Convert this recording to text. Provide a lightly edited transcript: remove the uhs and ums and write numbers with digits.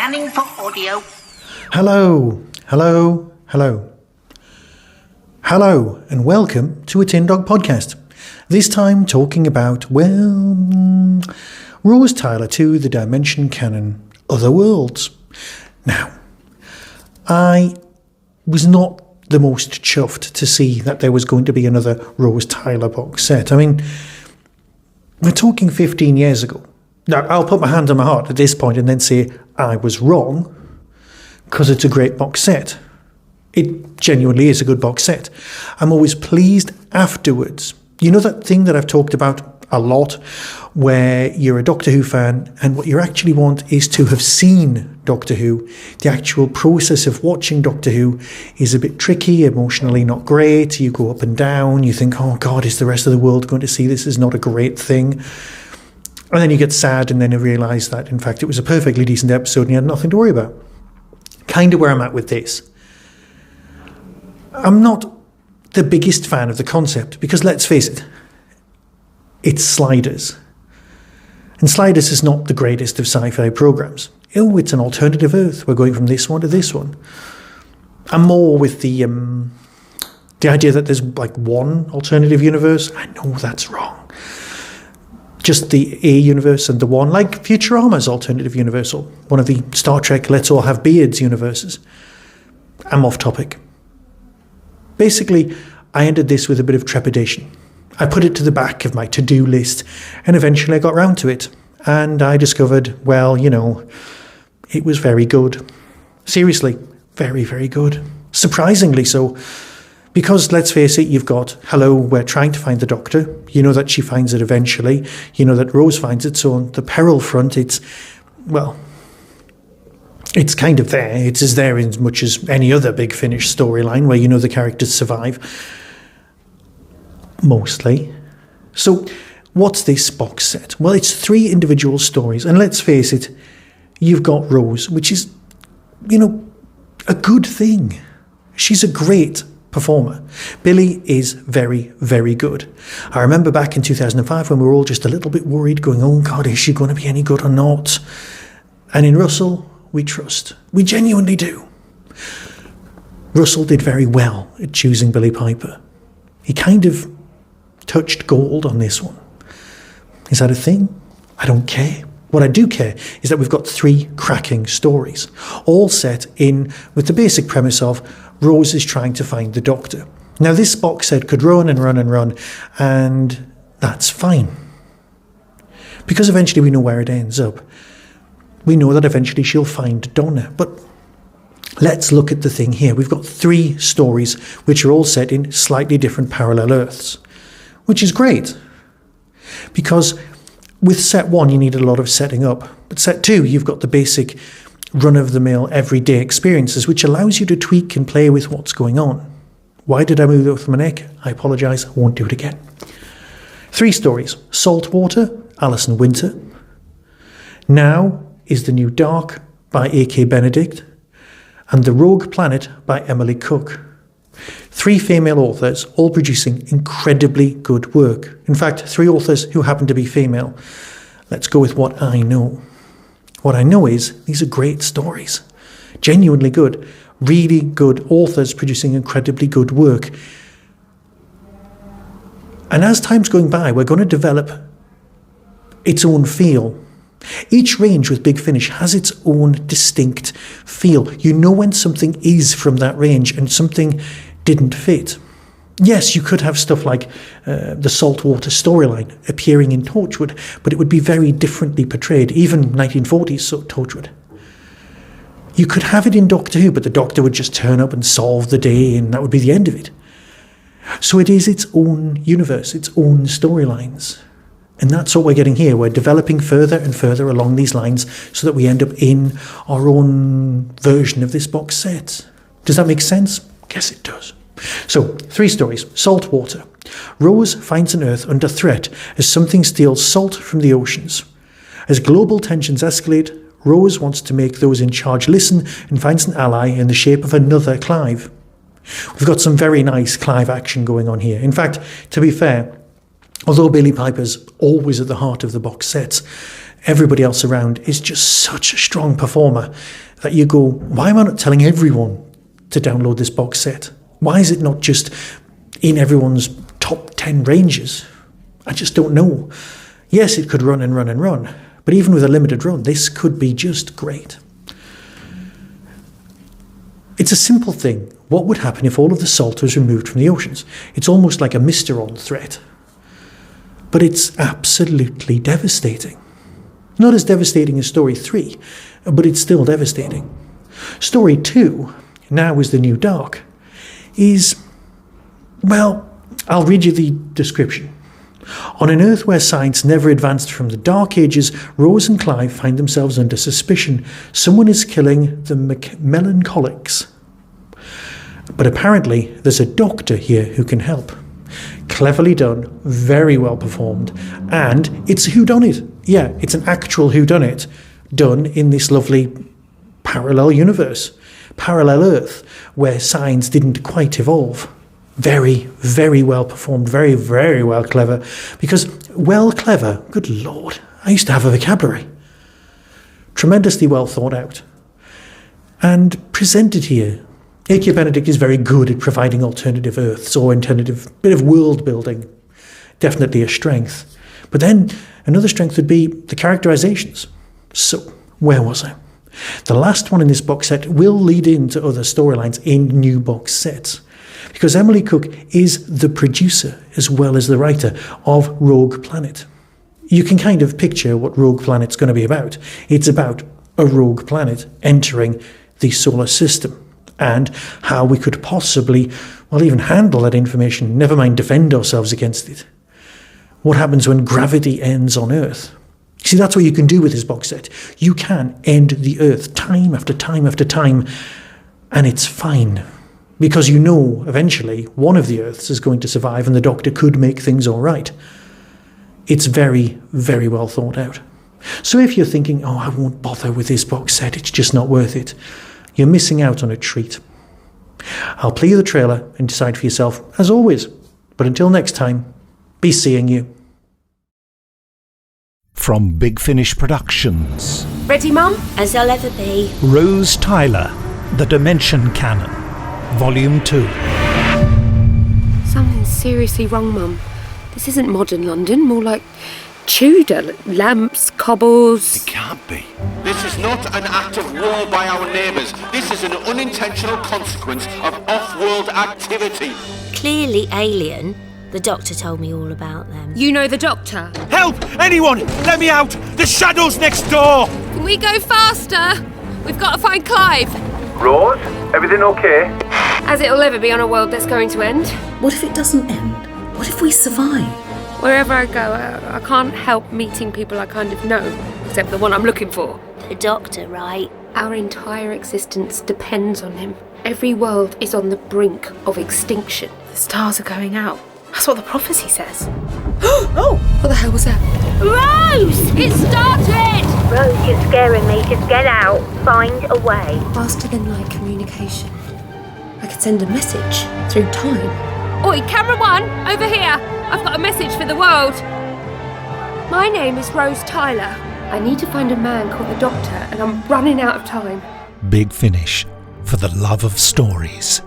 Scanning for audio. Hello, hello, hello. Hello, and welcome to a Tin Dog podcast. This time talking about, Rose Tyler 2, the Dimension Canon, Other Worlds. Now, I was not the most chuffed to see that there was going to be another Rose Tyler box set. I mean, we're talking 15 years ago. Now, I'll put my hand on my heart at this point and then say I was wrong, because it's a great box set. It genuinely is a good box set. I'm always pleased afterwards. You know that thing that I've talked about a lot, where you're a Doctor Who fan and what you actually want is to have seen Doctor Who. The actual process of watching Doctor Who is a bit tricky, emotionally not great. You go up and down, you think, oh God, is the rest of the world going to see this is not a great thing? And then you get sad and then you realise that, in fact, it was a perfectly decent episode and you had nothing to worry about. Kind of where I'm at with this. I'm not the biggest fan of the concept because, let's face it, it's Sliders. And Sliders is not the greatest of sci-fi programmes. Oh, it's an alternative Earth. We're going from this one to this one. I'm more with the idea that there's like one alternative universe. I know that's wrong. Just the A universe and the one, like Futurama's alternative universe, or one of the Star Trek Let's All Have Beards universes. I'm off topic. Basically, I ended this with a bit of trepidation. I put it to the back of my to-do list, and eventually I got round to it. And I discovered, well, you know, it was very good. Seriously, very, very good. Surprisingly so. Because, let's face it, you've got, hello, we're trying to find the Doctor. You know that she finds it eventually. You know that Rose finds it. So on the peril front, it's kind of there. It's as there as much as any other Big Finish storyline where you know the characters survive. Mostly. So what's this box set? Well, it's 3 individual stories. And let's face it, you've got Rose, which is, you know, a good thing. She's a great performer. Billy is very, very good. I remember back in 2005 when we were all just a little bit worried, going, oh God, is she going to be any good or not? And in Russell, we trust. We genuinely do. Russell did very well at choosing Billy Piper. He kind of touched gold on this one. Is that a thing? I don't care. What I do care is that we've got 3 cracking stories, all set in with the basic premise of Rose is trying to find the Doctor. Now, this box set could run and run and run, and that's fine. Because eventually we know where it ends up. We know that eventually she'll find Donna. But let's look at the thing here. We've got 3 stories which are all set in slightly different parallel Earths, which is great. Because with set 1, you needed a lot of setting up. But set 2, you've got the basic run-of-the-mill everyday experiences, which allows you to tweak and play with what's going on. Why did I move it with my neck? I apologise, I won't do it again. 3 stories. Saltwater, Alison Winter. Now is the New Dark by AK Benedict. And The Rogue Planet by Emily Cook. 3 female authors, all producing incredibly good work. In fact, 3 authors who happen to be female. Let's go with what I know. What I know is these are great stories. Genuinely good. Really good authors producing incredibly good work. And as time's going by, we're going to develop its own feel. Each range with Big Finish has its own distinct feel. You know when something is from that range and something didn't fit. Yes, you could have stuff like the Saltwater storyline appearing in Torchwood, but it would be very differently portrayed, even 1940s Torchwood. You could have it in Doctor Who, but the Doctor would just turn up and solve the day, and that would be the end of it. So it is its own universe, its own storylines. And that's what we're getting here. We're developing further and further along these lines so that we end up in our own version of this box set. Does that make sense? Yes, it does. So, 3 stories. Saltwater. Rose finds an Earth under threat as something steals salt from the oceans. As global tensions escalate, Rose wants to make those in charge listen and finds an ally in the shape of another Clive. We've got some very nice Clive action going on here. In fact, to be fair, although Billy Piper's always at the heart of the box sets, everybody else around is just such a strong performer that you go, why am I not telling everyone to download this box set? Why is it not just in everyone's top 10 ranges? I just don't know. Yes, it could run and run and run, but even with a limited run, this could be just great. It's a simple thing. What would happen if all of the salt was removed from the oceans? It's almost like a Mysteron threat. But it's absolutely devastating. Not as devastating as Story 3, but it's still devastating. Story 2, Now is the New Dark, is, well, I'll read you the description. On an Earth where science never advanced from the Dark Ages, Rose and Clive find themselves under suspicion. Someone is killing the Melancholics. But apparently there's a doctor here who can help. Cleverly done, very well performed, and it's a whodunit. Yeah, it's an actual whodunit done in this lovely parallel universe, parallel Earth, where science didn't quite evolve. Very, very well performed, very, very well clever. Because, well clever, good lord, I used to have a vocabulary. Tremendously well thought out. And presented here. AK Benedict is very good at providing alternative Earths or alternative bit of world building. Definitely a strength. But then another strength would be the characterizations. So, where was I? The last one in this box set will lead into other storylines in new box sets. Because Emily Cook is the producer as well as the writer of Rogue Planet. You can kind of picture what Rogue Planet's going to be about. It's about a rogue planet entering the solar system and how we could possibly, well, even handle that information, never mind defend ourselves against it. What happens when gravity ends on Earth? See, that's what you can do with this box set. You can end the Earth time after time after time, and it's fine. Because you know, eventually, one of the Earths is going to survive and the Doctor could make things all right. It's very, very well thought out. So if you're thinking, oh, I won't bother with this box set, it's just not worth it, you're missing out on a treat. I'll play you the trailer and decide for yourself, as always. But until next time, be seeing you. From Big Finish Productions. Ready, Mum? As I'll ever be. Rose Tyler, The Dimension Canon, Volume 2. Something's seriously wrong, Mum. This isn't modern London, more like Tudor. Lamps, cobbles. It can't be. This is not an act of war by our neighbours. This is an unintentional consequence of off-world activity. Clearly alien. The Doctor told me all about them. You know the Doctor? Help! Anyone! Let me out! The Shadow's next door! Can we go faster? We've got to find Clive. Rose, everything okay? As it'll ever be on a world that's going to end. What if it doesn't end? What if we survive? Wherever I go, I can't help meeting people I kind of know, except the one I'm looking for. The Doctor, right? Our entire existence depends on him. Every world is on the brink of extinction. The stars are going out. That's what the prophecy says. Oh! What the hell was that? Rose! It started! Rose, you're scaring me. Just get out. Find a way. Faster than light communication. I could send a message through time. Oi, camera one, over here. I've got a message for the world. My name is Rose Tyler. I need to find a man called the Doctor, and I'm running out of time. Big Finish, for the love of stories.